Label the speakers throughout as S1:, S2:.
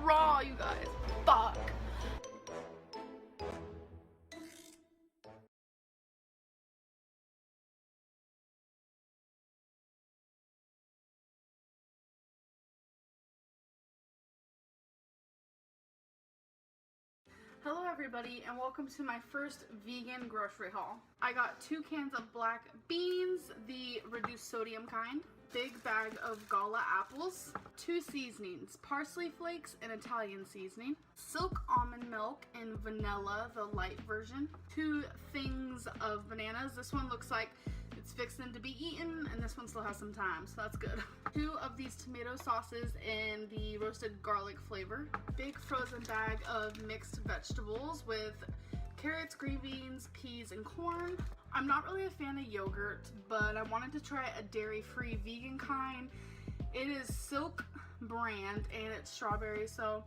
S1: raw, you guys. Fuck. Hello everybody and welcome to my first vegan grocery haul. I got 2 cans of black beans, the reduced sodium kind, big bag of gala apples, 2 seasonings, parsley flakes and Italian seasoning, silk almond milk and vanilla, the light version, 2 things of bananas. This one looks like it's fixing to be eaten and this one still has some time, so that's good. 2 of these tomato sauces in the roasted garlic flavor, big frozen bag of mixed vegetables with carrots, green beans, peas, and corn. I'm not really a fan of yogurt, but I wanted to try a dairy-free vegan kind. It is Silk brand and it's strawberry, so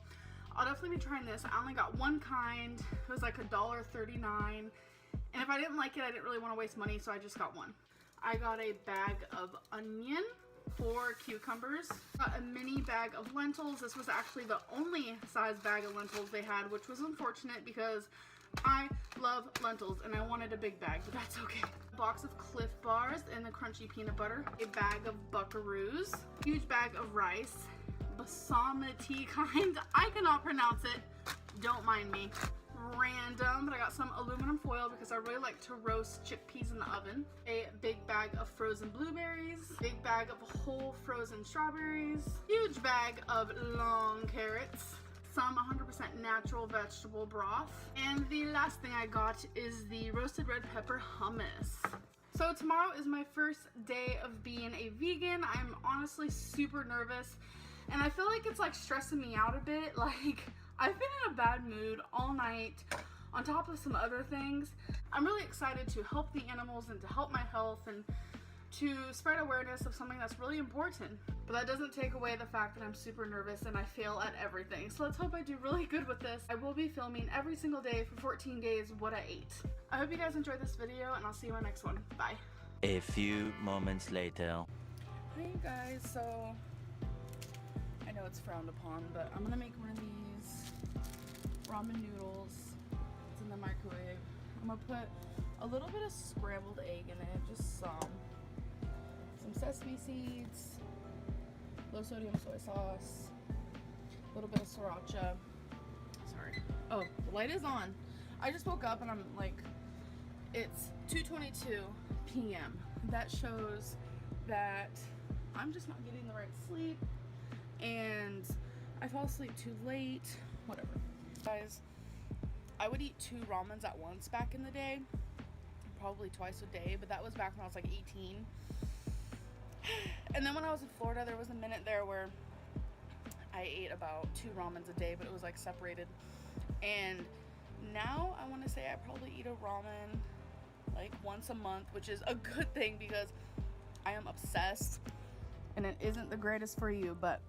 S1: I'll definitely be trying this. I only got one kind. It was like $1.39. And if I didn't like it, I didn't really want to waste money, so I just got one. I got a bag of onion, 4 cucumbers, got a mini bag of lentils. This was actually the only size bag of lentils they had, which was unfortunate because I love lentils and I wanted a big bag, but that's okay. A box of Cliff Bars and the crunchy peanut butter, a bag of Buckaroos, huge bag of rice, basmati kind, I cannot pronounce it, don't mind me. Random, but I got some aluminum foil because I really like to roast chickpeas in the oven. A big bag of frozen blueberries, big bag of whole frozen strawberries, huge bag of long carrots, some 100% natural vegetable broth, and the last thing I got is the roasted red pepper hummus. So tomorrow is my first day of being a vegan. I'm honestly super nervous and I feel like it's like stressing me out a bit. Like, I've been in a bad mood all night on top of some other things. I'm really excited to help the animals and to help my health and to spread awareness of something that's really important. But that doesn't take away the fact that I'm super nervous and I fail at everything. So let's hope I do really good with this. I will be filming every single day for 14 days what I ate. I hope you guys enjoyed this video and I'll see you in my next one. Bye.
S2: A few moments later.
S1: Hey guys, so I know it's frowned upon, but I'm gonna make one of these ramen noodles. It's in the microwave. I'm gonna put a little bit of scrambled egg in it, just some sesame seeds, low sodium soy sauce, a little bit of sriracha. Sorry. Oh, the light is on. I just woke up and I'm like, it's 2:22 p.m. That shows that I'm just not getting the right sleep and I fall asleep too late, whatever. Guys, I would eat 2 ramens at once back in the day, probably twice a day, but that was back when I was like 18. And then when I was in Florida, there was a minute there where I ate about 2 ramens a day, but it was like separated. And now I want to say I probably eat a ramen like once a month, which is a good thing because I am obsessed and it isn't the greatest for you, but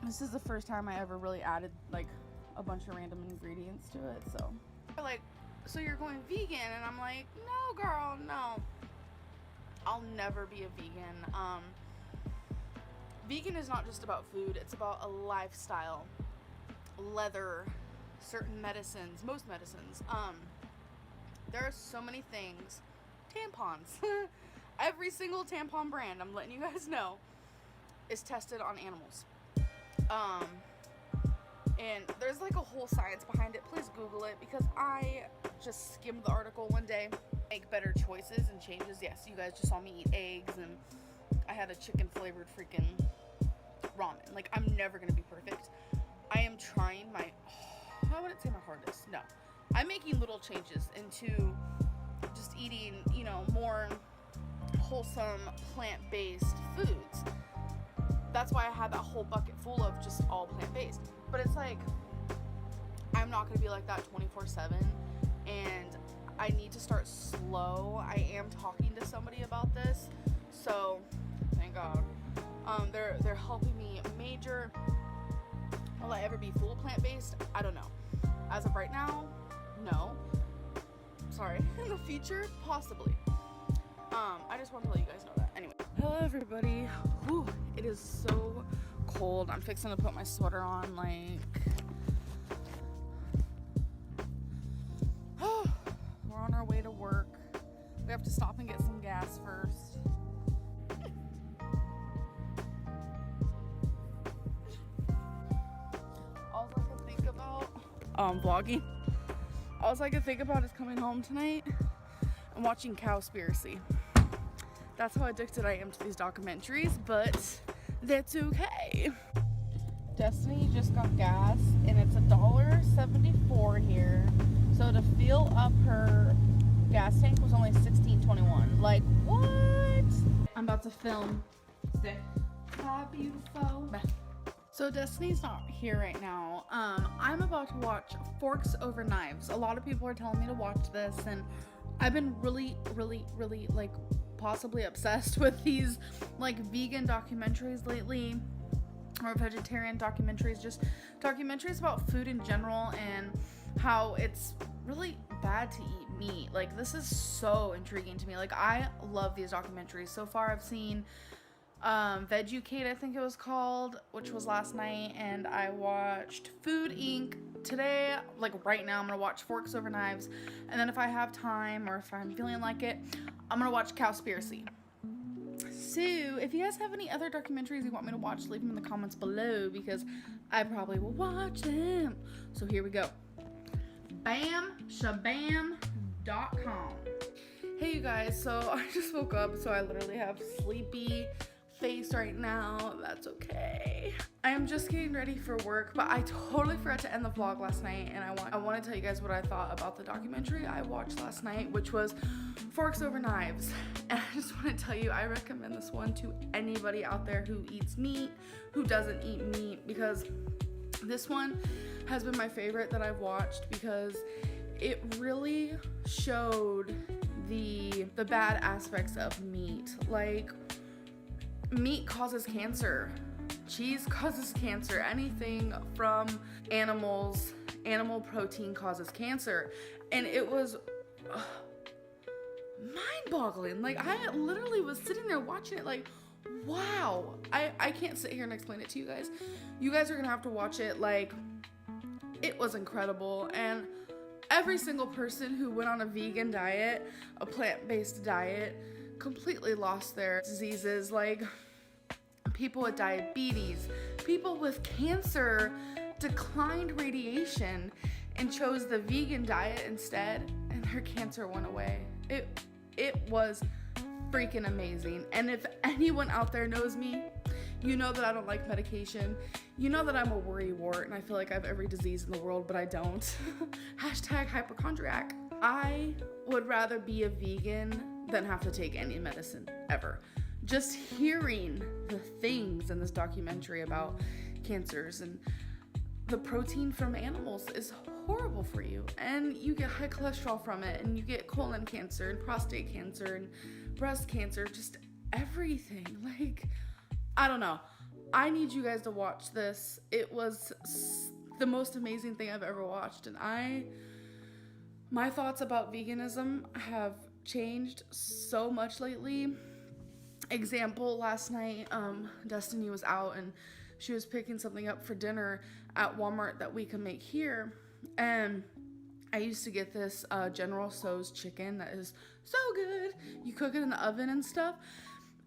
S1: this is the first time I ever really added like a bunch of random ingredients to it. So they're like, so you're going vegan? And I'm like, no girl, no, I'll never be a vegan. Vegan is not just about food, it's about a lifestyle, leather, certain medicines, most medicines. There are so many things. Tampons. Every single tampon brand, I'm letting you guys know, is tested on animals. And there's like a whole science behind it. Please Google it because I just skimmed the article one day. Make better choices and changes. Yes, you guys just saw me eat eggs and I had a chicken flavored freaking ramen. Like, I'm never gonna be perfect. I am trying my, I wouldn't say my hardest, no. I'm making little changes into just eating, you know, more wholesome plant-based foods. That's why I had that whole bucket full of just all plant-based. But it's like, I'm not gonna be like that 24/7 and I need to start slow. I am talking to somebody about this, so thank God. They're helping me major. Will I ever be full plant-based? I don't know. As of right now, no. Sorry. In the future, possibly. I just want to let you guys know that. Anyway. Hello everybody. Whew, it is so cold. I'm fixing to put my sweater on, like, we're on our way to work. We have to stop and get some gas first. All I could think about, vlogging. All I could think about is coming home tonight and watching Cowspiracy. That's how addicted I am to these documentaries, but that's okay. Destiny just got gas and it's $1.74 here. So to fill up her gas tank was only $16.21. Like, what? I'm about to film.
S3: Stay.
S1: Hi, beautiful. Bye. So Destiny's not here right now. I'm about to watch Forks Over Knives. A lot of people are telling me to watch this, and I've been really like possibly obsessed with these like vegan documentaries lately, or vegetarian documentaries, just documentaries about food in general and how it's really bad to eat meat. Like, this is so intriguing to me. Like, I love these documentaries. So far I've seen Vegucate, I think it was called, which was last night, and I watched Food Inc. Today, like right now, I'm gonna watch Forks Over Knives, and then if I have time or if I'm feeling like it, I'm gonna watch Cowspiracy. So if you guys have any other documentaries you want me to watch, leave them in the comments below, because I probably will watch them. So here we go. BamShabam.com. Hey you guys, so I just woke up, so I literally have sleepy face right now. That's okay. I am just getting ready for work, but I totally forgot to end the vlog last night, and I want to tell you guys what I thought about the documentary I watched last night, which was Forks Over Knives. And I just want to tell you, I recommend this one to anybody out there who eats meat, who doesn't eat meat, because this one has been my favorite that I've watched, because it really showed the bad aspects of meat. Like, meat causes cancer, cheese causes cancer, anything from animals, animal protein causes cancer. And it was mind-boggling. Like, I literally was sitting there watching it like, wow. I can't sit here and explain it to you guys. You guys are gonna have to watch it. Like, it was incredible. And every single person who went on a vegan diet, a plant-based diet, completely lost their diseases. Like, people with diabetes, people with cancer declined radiation and chose the vegan diet instead, and their cancer went away. It was freaking amazing. And if anyone out there knows me, you know that I don't like medication. You know that I'm a worrywart and I feel like I have every disease in the world, but I don't. Hashtag hypochondriac. I would rather be a vegan than have to take any medicine ever. Just hearing the things in this documentary about cancers and the protein from animals is horrible for you, and you get high cholesterol from it, and you get colon cancer and prostate cancer and breast cancer, just everything. Like, I don't know. I need you guys to watch this. It was the most amazing thing I've ever watched, and my thoughts about veganism have changed so much lately. Example, last night, Destiny was out and she was picking something up for dinner at Walmart that we can make here, and I used to get this General Tso's chicken that is so good. You cook it in the oven and stuff.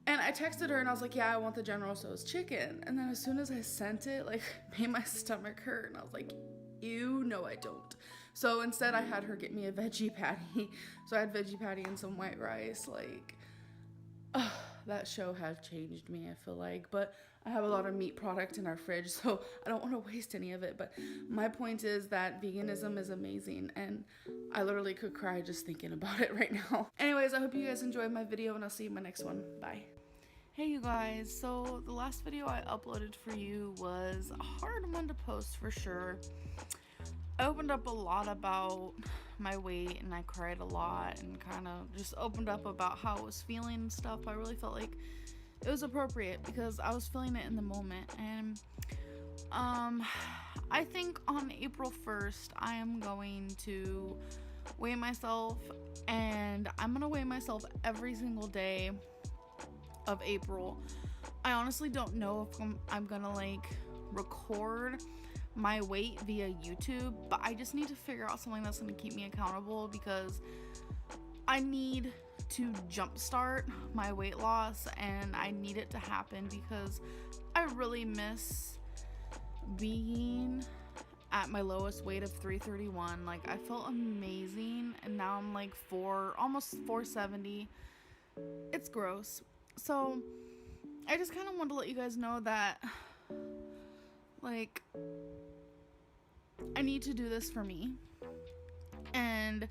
S1: And I texted her and I was like, yeah, I want the General Tso's chicken. And then as soon as I sent it, like, made my stomach hurt. And I was like, ew, no, I don't. So instead I had her get me a veggie patty. So I had veggie patty and some white rice. Like, that show has changed me, I feel like. But I have a lot of meat product in our fridge, so I don't want to waste any of it. But my point is that veganism is amazing, and I literally could cry just thinking about it right now. Anyways, I hope you guys enjoyed my video, and I'll see you in my next one. Bye. Hey you guys, so the last video I uploaded for you was a hard one to post for sure. I opened up a lot about my weight, and I cried a lot, and kind of just opened up about how I was feeling and stuff. I really felt like it was appropriate because I was feeling it in the moment. And I think on April 1st I am going to weigh myself, and I'm gonna weigh myself every single day of April. I honestly don't know if I'm gonna like record my weight via YouTube, but I just need to figure out something that's gonna keep me accountable, because I need to jumpstart my weight loss, and I need it to happen because I really miss being at my lowest weight of 331. Like, I felt amazing, and now I'm like almost 470. It's gross. So I just kind of want to let you guys know that, like, I need to do this for me, and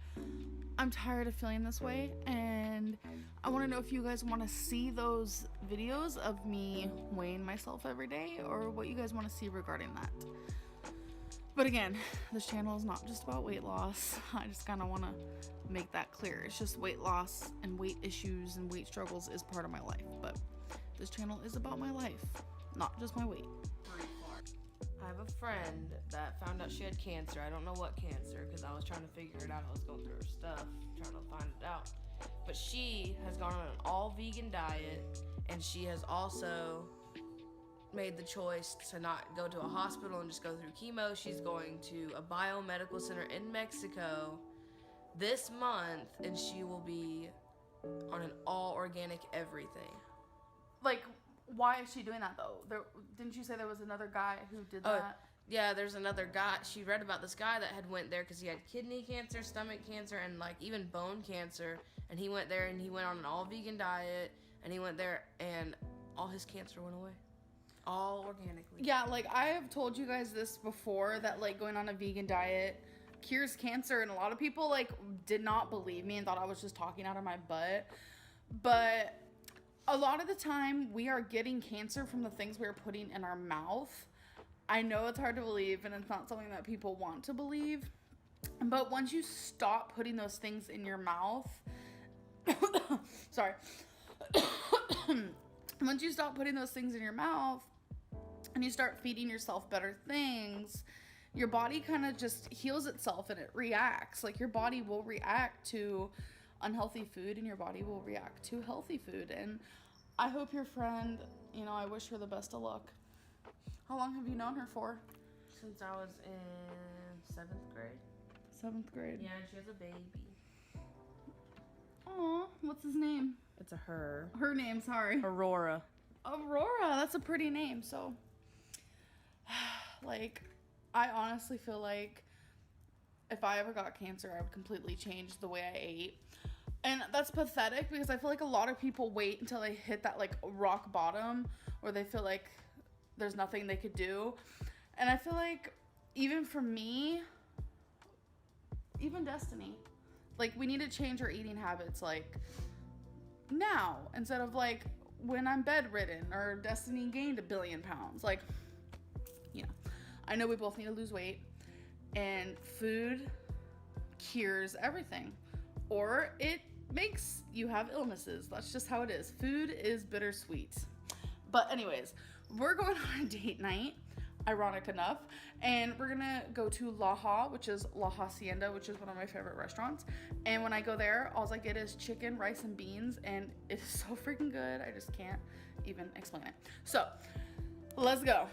S1: I'm tired of feeling this way, and I want to know if you guys want to see those videos of me weighing myself every day, or what you guys want to see regarding that. But again, this channel is not just about weight loss. I just kind of want to make that clear. It's just weight loss and weight issues and weight struggles is part of my life, but this channel is about my life, not just my weight.
S3: I have a friend that found out she had cancer. I don't know what cancer, because I was trying to figure it out. I was going through her stuff, trying to find it out. But she has gone on an all-vegan diet, and she has also made the choice to not go to a hospital and just go through chemo. She's going to a biomedical center in Mexico this month, and she will be on an all-organic everything.
S1: Like, why is she doing that though? Didn't you say there was another guy who did that?
S3: Yeah, there's another guy. She read about this guy that had went there because he had kidney cancer, stomach cancer, and like even bone cancer. And he went there and he went on an all vegan diet, and he went there and all his cancer went away. All organically.
S1: Yeah, like I have told you guys this before, that like going on a vegan diet cures cancer, and a lot of people like did not believe me and thought I was just talking out of my butt. But a lot of the time we are getting cancer from the things we are putting in our mouth. I know it's hard to believe, and it's not something that people want to believe, but once you stop putting those things in your mouth, sorry, once you stop putting those things in your mouth and you start feeding yourself better things, your body kind of just heals itself and it reacts. Like, your body will react to unhealthy food and your body will react to healthy food. And I hope your friend, you know, I wish her the best of luck. How long have you known her for?
S3: Since I was in 7th grade.
S1: 7th grade.
S3: Yeah, and she has a baby.
S1: Aw, what's his name?
S3: It's a her.
S1: Her name, sorry.
S3: Aurora.
S1: Aurora, that's a pretty name. So, like, I honestly feel like if I ever got cancer, I would completely change the way I ate. And that's pathetic, because I feel like a lot of people wait until they hit that like rock bottom, or they feel like there's nothing they could do. And I feel like even for me, even Destiny, like, we need to change our eating habits like now, instead of like when I'm bedridden or Destiny gained 1 billion pounds. Like, you know, I know we both need to lose weight, and food cures everything, or it makes you have illnesses. That's just how it is. Food is bittersweet. But anyways, we're going on a date night, ironic enough, and we're gonna go to La Hacienda, which is one of my favorite restaurants. And when I go there, all I get is chicken, rice, and beans, and it is so freaking good. I just can't even explain it. So let's go.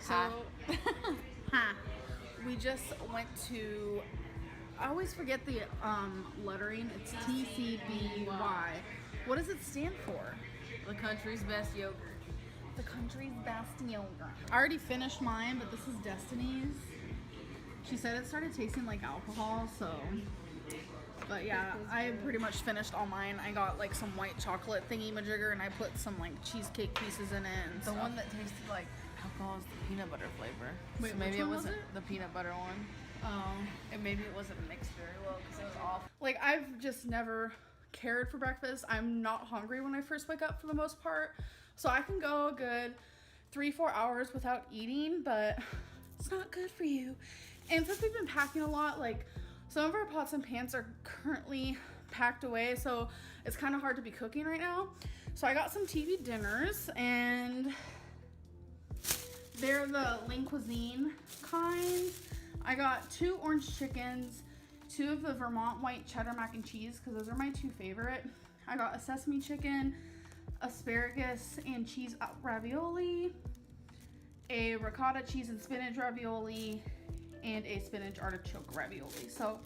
S1: So, we just went to, I always forget the lettering. It's TCBY. What does it stand for?
S3: The country's best yogurt.
S1: The country's best yogurt. I already finished mine, but this is Destiny's. She said it started tasting like alcohol, so. But yeah, I pretty much finished all mine. I got like some white chocolate thingy-majigger, and I put some like cheesecake pieces in it. And
S3: The
S1: stuff.
S3: one that tasted like alcohol is the peanut butter flavor.
S1: Wait,
S3: so maybe
S1: which
S3: it
S1: one was
S3: wasn't
S1: it?
S3: the peanut butter one.
S1: Oh.
S3: And maybe it wasn't mixed very well because it was off.
S1: Like, I've just never cared for breakfast. I'm not hungry when I first wake up for the most part. So I can go a good 3-4 hours without eating, but it's not good for you. And since we've been packing a lot, like, some of our pots and pans are currently packed away, so it's kind of hard to be cooking right now. So I got some TV dinners, and they're the lean cuisine kind. I got 2 orange chickens, 2 of the Vermont white cheddar mac and cheese, because those are my 2 favorite. I got a sesame chicken, asparagus and cheese ravioli, a ricotta cheese and spinach ravioli, and a spinach artichoke ravioli. So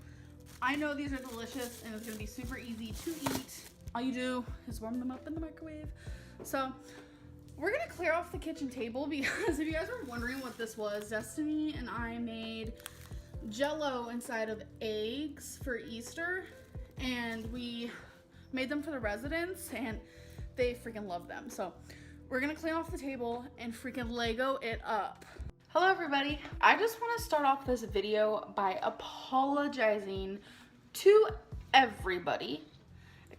S1: I know these are delicious and it's gonna be super easy to eat. All you do is warm them up in the microwave. So we're gonna clear off the kitchen table, because if you guys were wondering what this was, Destiny and I made Jell-O inside of eggs for Easter, and we made them for the residents and they freaking love them. So we're gonna clean off the table and freaking Lego it up. Hello everybody. I just want to start off this video by apologizing to everybody,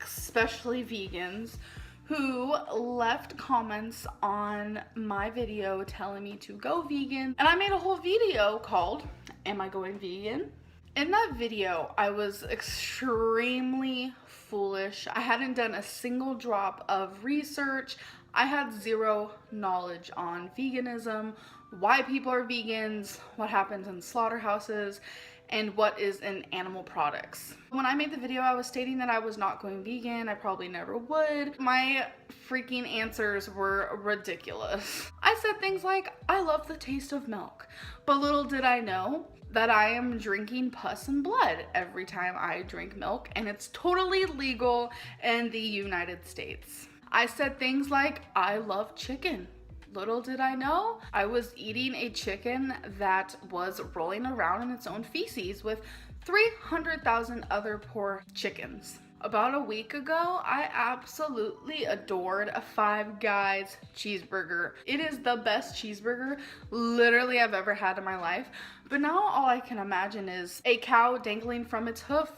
S1: especially vegans, who left comments on my video telling me to go vegan. And I made a whole video called, Am I Going Vegan? In that video, I was extremely foolish. I hadn't done a single drop of research. I had zero knowledge on veganism, why people are vegans, what happens in slaughterhouses, and what is in animal products. When I made the video, I was stating that I was not going vegan. I probably never would. My freaking answers were ridiculous. I said things like, I love the taste of milk, but little did I know that I am drinking pus and blood every time I drink milk, and it's totally legal in the United States. I said things like, I love chicken. Little did I know, I was eating a chicken that was rolling around in its own feces with 300,000 other poor chickens. About a week ago, I absolutely adored a Five Guys cheeseburger. It is the best cheeseburger literally I've ever had in my life. But now all I can imagine is a cow dangling from its hoof,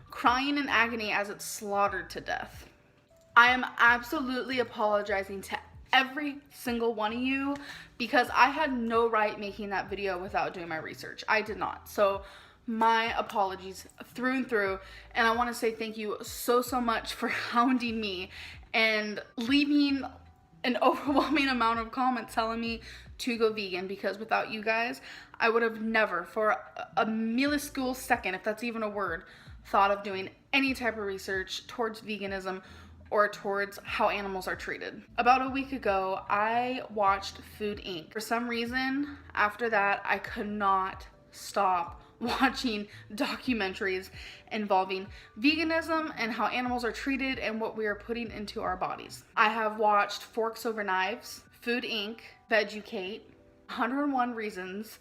S1: crying in agony as it's slaughtered to death. I am absolutely apologizing to every single one of you, because I had no right making that video without doing my research. I did not. So my apologies through and through, and I want to say thank you so much for hounding me and leaving an overwhelming amount of comments telling me to go vegan, because without you guys, I would have never for a milliscule second, if that's even a word, thought of doing any type of research towards veganism or towards how animals are treated. About a week ago, I watched Food Inc. For some reason, after that, I could not stop watching documentaries involving veganism and how animals are treated and what we are putting into our bodies. I have watched Forks Over Knives, Food Inc., Vegucate, 101 Reasons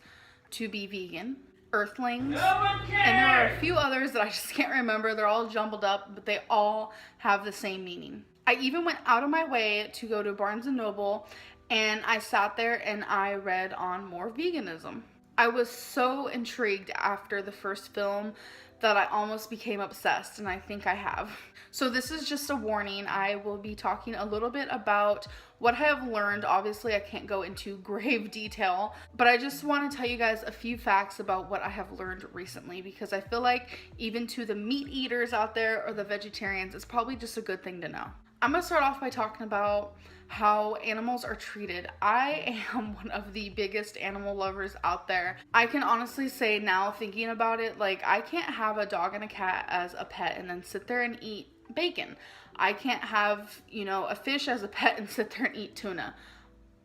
S1: to Be Vegan, Earthlings, and there are a few others that I just can't remember. They're all jumbled up, but they all have the same meaning. I even went out of my way to go to Barnes & Noble, and I sat there and I read on more veganism. I was so intrigued after the first film that I almost became obsessed, and I think I have. So this is just a warning. I will be talking a little bit about what I have learned. Obviously, I can't go into grave detail, but I just want to tell you guys a few facts about what I have learned recently, because I feel like even to the meat eaters out there or the vegetarians, it's probably just a good thing to know. I'm going to start off by talking about how animals are treated. I am one of the biggest animal lovers out there. I can honestly say now, thinking about it, like, I can't have a dog and a cat as a pet and then sit there and eat bacon. I can't have, a fish as a pet and sit there and eat tuna.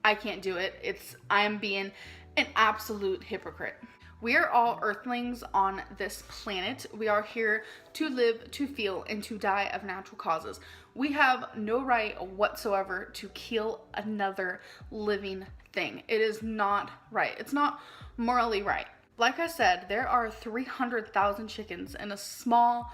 S1: I can't do it. I'm being an absolute hypocrite. We are all earthlings on this planet. We are here to live, to feel, and to die of natural causes. We have no right whatsoever to kill another living thing. It is not right. It's not morally right. Like I said, there are 300,000 chickens in a small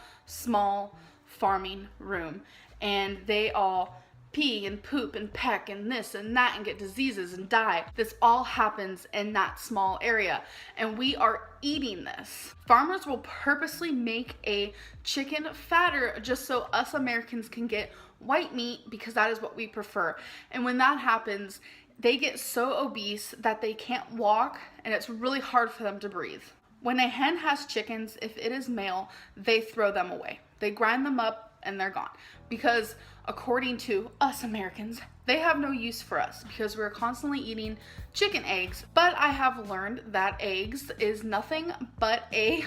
S1: farming room, and they all pee and poop and peck and this and that and get diseases and die. This all happens in that small area, and we are eating this. Farmers will purposely make a chicken fatter just so us Americans can get white meat, because that is what we prefer. And when that happens, they get so obese that they can't walk, and it's really hard for them to breathe. When a hen has chickens, if it is male, they throw them away. They grind them up and they're gone, because according to us Americans, they have no use for us because we're constantly eating chicken eggs. But I have learned that eggs is nothing but a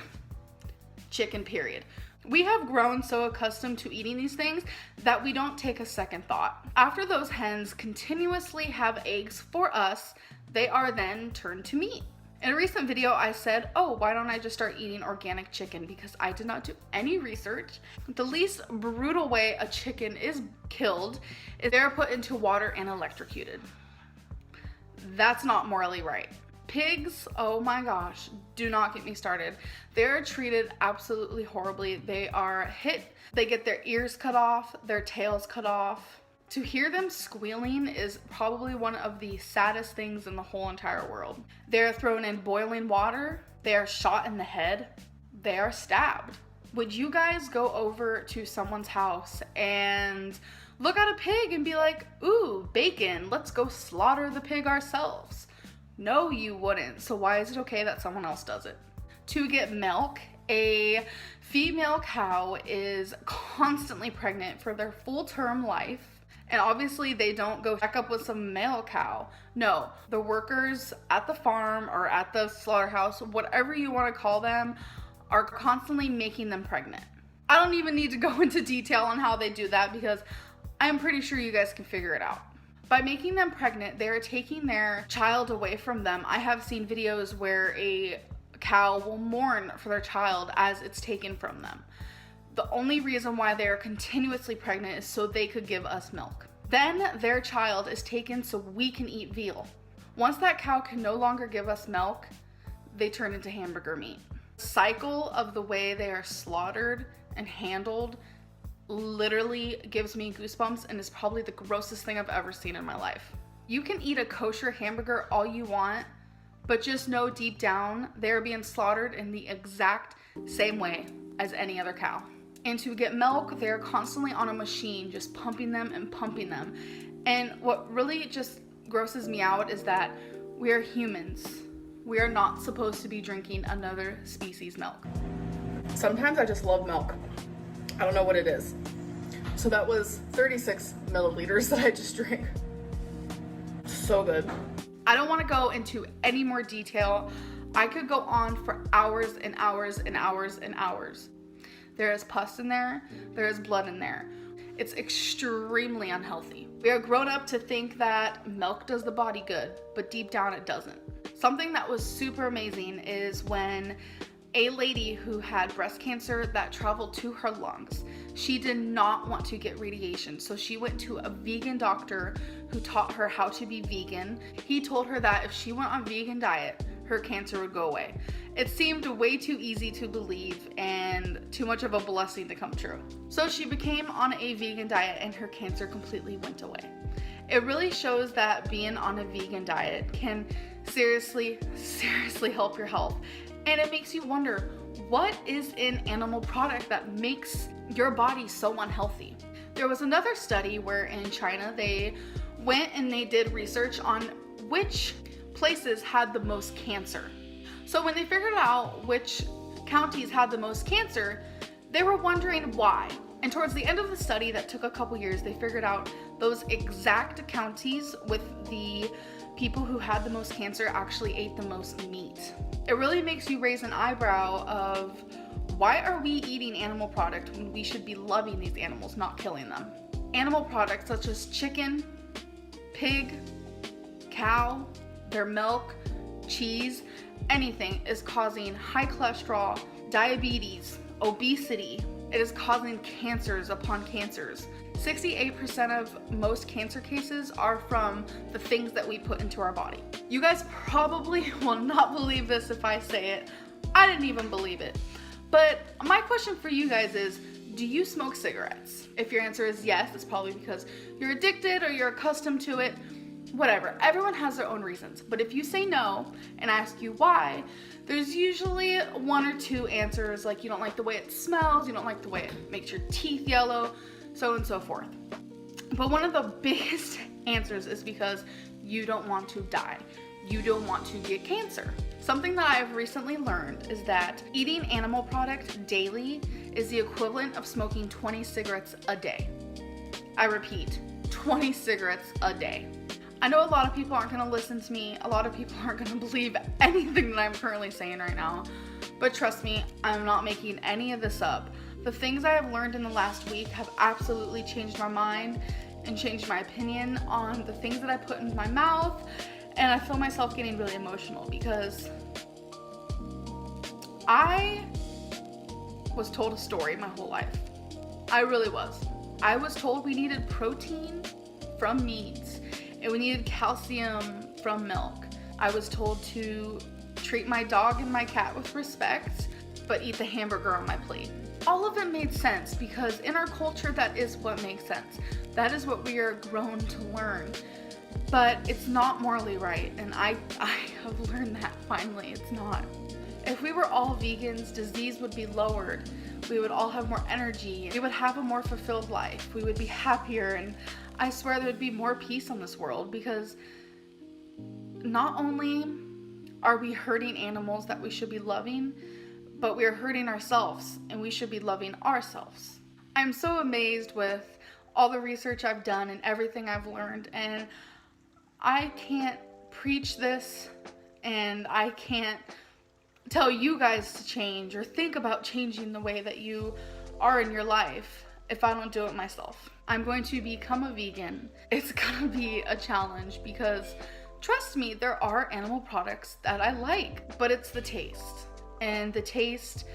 S1: chicken, period. We have grown so accustomed to eating these things that we don't take a second thought. After those hens continuously have eggs for us, they are then turned to meat. In a recent video, I said, oh, why don't I just start eating organic chicken? Because I did not do any research. The least brutal way a chicken is killed is they're put into water and electrocuted. That's not morally right. Pigs, oh my gosh, do not get me started. They're treated absolutely horribly. They are hit, they get their ears cut off, their tails cut off. To hear them squealing is probably one of the saddest things in the whole entire world. They're thrown in boiling water, they are shot in the head, they are stabbed. Would you guys go over to someone's house and look at a pig and be like, ooh, bacon, let's go slaughter the pig ourselves? No, you wouldn't. So why is it okay that someone else does it? To get milk, a female cow is constantly pregnant for their full-term life. And obviously they don't go check up with some male cow. No, the workers at the farm or at the slaughterhouse, whatever you want to call them, are constantly making them pregnant. I don't even need to go into detail on how they do that because I'm pretty sure you guys can figure it out. By making them pregnant, they are taking their child away from them. I have seen videos where a cow will mourn for their child as it's taken from them. The only reason why they are continuously pregnant is so they could give us milk. Then their child is taken so we can eat veal. Once that cow can no longer give us milk, they turn into hamburger meat. The cycle of the way they are slaughtered and handled literally gives me goosebumps and is probably the grossest thing I've ever seen in my life. You can eat a kosher hamburger all you want, but just know deep down they're being slaughtered in the exact same way as any other cow. And to get milk, they're constantly on a machine, just pumping them and pumping them. And what really just grosses me out is that we are humans. We are not supposed to be drinking another species' milk. Sometimes I just love milk. I don't know what it is. So that was 36 milliliters that I just drank. So good. I don't want to go into any more detail. I could go on for hours and hours and hours and hours. There is pus in there, there is blood in there. It's extremely unhealthy. We are grown up to think that milk does the body good, but deep down it doesn't. Something that was super amazing is when a lady who had breast cancer that traveled to her lungs. She did not want to get radiation, so she went to a vegan doctor who taught her how to be vegan. He told her that if she went on a vegan diet, her cancer would go away. It seemed way too easy to believe and too much of a blessing to come true. So she became on a vegan diet and her cancer completely went away. It really shows that being on a vegan diet can seriously help your health. And it makes you wonder, what is in animal product that makes your body so unhealthy? There was another study where in China they went and they did research on which places had the most cancer. So when they figured out which counties had the most cancer, they were wondering why. And towards the end of the study that took a couple years, they figured out those exact counties with the people who had the most cancer actually ate the most meat. It really makes you raise an eyebrow of why are we eating animal product when we should be loving these animals, not killing them? Animal products such as chicken, pig, cow, their milk, cheese, anything is causing high cholesterol, diabetes, obesity. It is causing cancers upon cancers. 68% of most cancer cases are from the things that we put into our body. You guys probably will not believe this if I say it. I didn't even believe it. But my question for you guys is, do you smoke cigarettes? If your answer is yes, it's probably because you're addicted or you're accustomed to it. Whatever, everyone has their own reasons. But if you say no and I ask you why, there's usually one or two answers, like you don't like the way it smells, you don't like the way it makes your teeth yellow, so on and so forth. But one of the biggest answers is because you don't want to die. You don't want to get cancer. Something that I've recently learned is that eating animal product daily is the equivalent of smoking 20 cigarettes a day. I repeat, 20 cigarettes a day. I know a lot of people aren't going to listen to me. A lot of people aren't going to believe anything that I'm currently saying right now. But trust me, I'm not making any of this up. The things I have learned in the last week have absolutely changed my mind and changed my opinion on the things that I put into my mouth. And I feel myself getting really emotional because I was told a story my whole life. I really was. I was told we needed protein from meat and we needed calcium from milk. I was told to treat my dog and my cat with respect, but eat the hamburger on my plate. All of it made sense because in our culture, that is what makes sense. That is what we are grown to learn. But it's not morally right, and I have learned that finally. It's not. If we were all vegans, disease would be lowered. We would all have more energy. We would have a more fulfilled life. We would be happier, and I swear there would be more peace on this world because not only are we hurting animals that we should be loving, but we are hurting ourselves, and we should be loving ourselves. I'm so amazed with all the research I've done and everything I've learned, and I can't preach this, and I can't tell you guys to change or think about changing the way that you are in your life if I don't do it myself. I'm going to become a vegan. It's gonna be a challenge because trust me, there are animal products that I like, but it's the taste. And the taste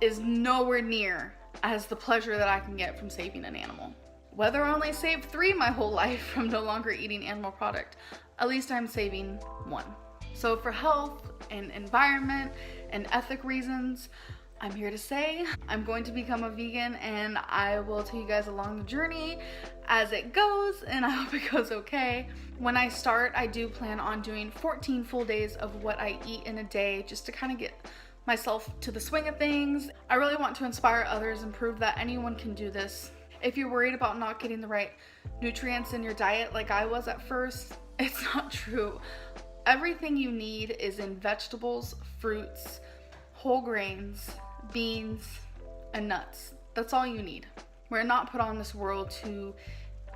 S1: is nowhere near as the pleasure that I can get from saving an animal. Whether I only saved 3 my whole life from no longer eating animal product, at least I'm saving 1. So for health and environment and ethic reasons, I'm here to say I'm going to become a vegan, and I will take you guys along the journey as it goes, and I hope it goes okay. When I start, I do plan on doing 14 full days of what I eat in a day just to kind of get myself to the swing of things. I really want to inspire others and prove that anyone can do this. If you're worried about not getting the right nutrients in your diet like I was at first, it's not true. Everything you need is in vegetables, fruits, whole grains, beans, and nuts. That's all you need. We're not put on this world to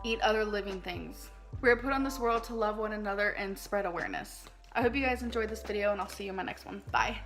S1: eat other living things. We're put on this world to love one another and spread awareness. I hope you guys enjoyed this video, and I'll see you in my next one. Bye.